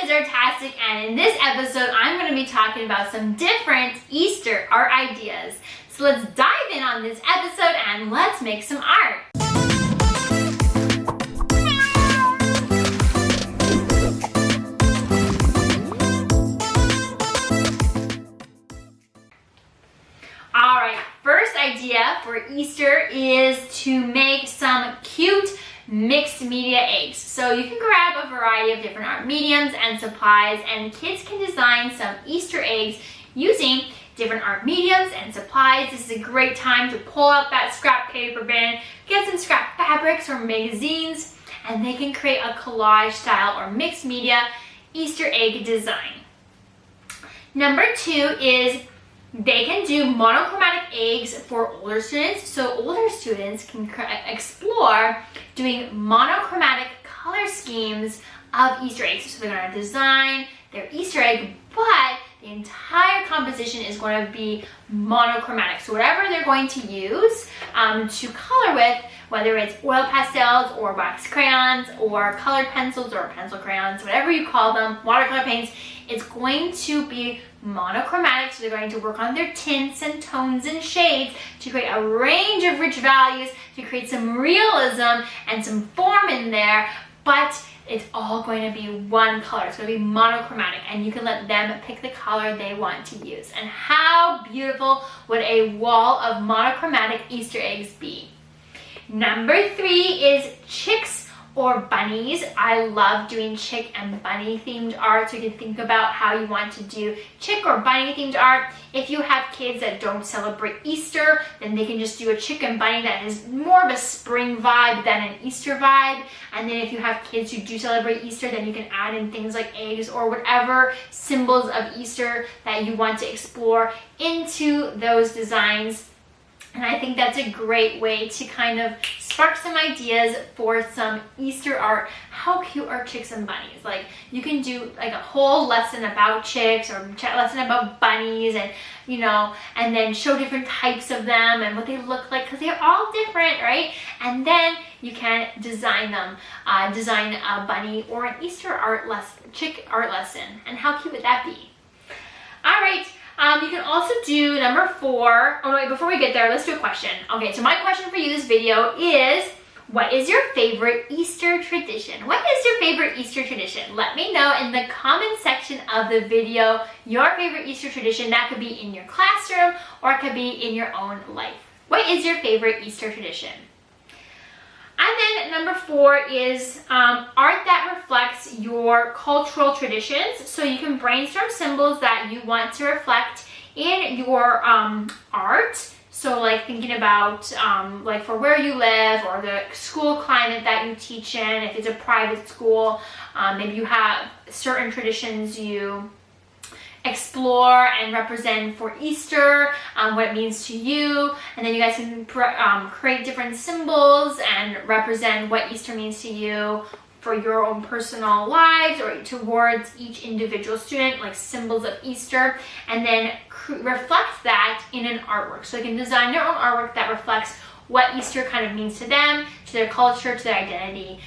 Ms. and in this episode, I'm going to be talking about some different Easter art ideas. So let's dive in on this episode and let's make some art. Alright, first idea for Easter is to make some cute mixed media eggs. So you can grab a variety of different art mediums and supplies, and kids can design some Easter eggs using different art mediums and supplies. This is a great time to pull out that scrap paper bin, get some scrap fabrics or magazines, and they can create a collage style or mixed media Easter egg design. Number 2 is they can do monochromatic eggs for older students. So older students can explore doing monochromatic color schemes of Easter eggs. So they're going to design their Easter egg, but the entire composition is going to be monochromatic. So whatever they're going to use to color with, whether it's oil pastels or wax crayons or colored pencils or pencil crayons, whatever you call them, watercolor paints, it's going to be monochromatic. So they're going to work on their tints and tones and shades to create a range of rich values, to create some realism and some form in there, but it's all going to be one color. It's going to be monochromatic, and you can let them pick the color they want to use. And how beautiful would a wall of monochromatic Easter eggs be? Number 3 is chicks or bunnies. I love doing chick and bunny themed art, so you can think about how you want to do chick or bunny themed art. If you have kids that don't celebrate Easter, then they can just do a chick and bunny that is more of a spring vibe than an Easter vibe. And then if you have kids who do celebrate Easter, then you can add in things like eggs or whatever symbols of Easter that you want to explore into those designs. And I think that's a great way to kind of spark some ideas for some Easter art. How cute are chicks and bunnies? Like, you can do like a whole lesson about chicks or a lesson about bunnies, and you know, and then show different types of them and what they look like, because they're all different, right? And then you can design them, design a bunny or an Easter art lesson, chick art lesson. And how cute would that be? All right. You can also do number 4. Oh no, wait, before we get there, let's do a question. Okay, so my question for you this video is, what is your favorite Easter tradition? What is your favorite Easter tradition? Let me know in the comment section of the video your favorite Easter tradition. That could be in your classroom or it could be in your own life. What is your favorite Easter tradition? And then number 4 is art that reflects your cultural traditions. So you can brainstorm symbols that you want to reflect in your art. So like thinking about like for where you live or the school climate that you teach in. If it's a private school, maybe you have certain traditions you explore and represent for Easter, what it means to you, and then you guys can create different symbols and represent what Easter means to you for your own personal lives or towards each individual student, like symbols of Easter, and then reflect that in an artwork. So they can design their own artwork that reflects what Easter kind of means to them, to their culture, to their identity,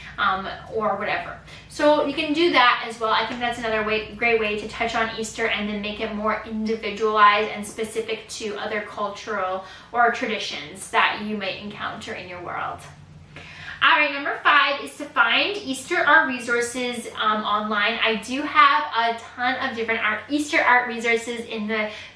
or whatever. So you can do that as well. I think that's another great way to touch on Easter and then make it more individualized and specific to other cultural or traditions that you might encounter in your world. All right, number 5 is to find Easter art resources online. I do have a ton of different Easter art resources in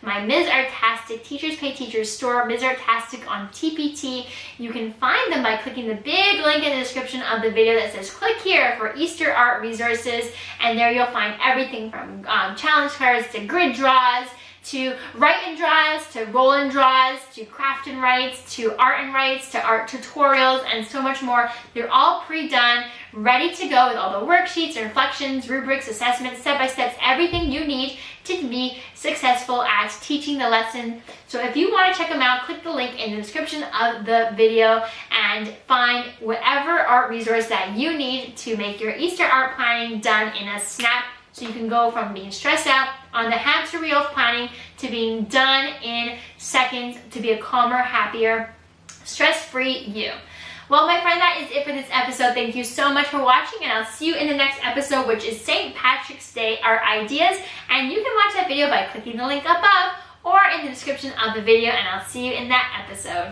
my Ms. Artastic Teachers Pay Teachers store, Ms. Artastic on TPT. You can find them by clicking the big link in the description of the video that says click here for Easter art resources, and there you'll find everything from challenge cards to grid draws, to write and draws, to roll and draws, to craft and writes, to art and writes, to art tutorials, and so much more. They're all pre-done, ready to go with all the worksheets, reflections, rubrics, assessments, step-by-steps, everything you need to be successful at teaching the lesson. So if you want to check them out, click the link in the description of the video and find whatever art resource that you need to make your Easter art planning done in a snap. So you can go from being stressed out on the hamster wheel of planning to being done in seconds, to be a calmer, happier, stress-free you. Well, my friend, that is it for this episode. Thank you so much for watching, and I'll see you in the next episode, which is St. Patrick's Day, our ideas. And you can watch that video by clicking the link above or in the description of the video, and I'll see you in that episode.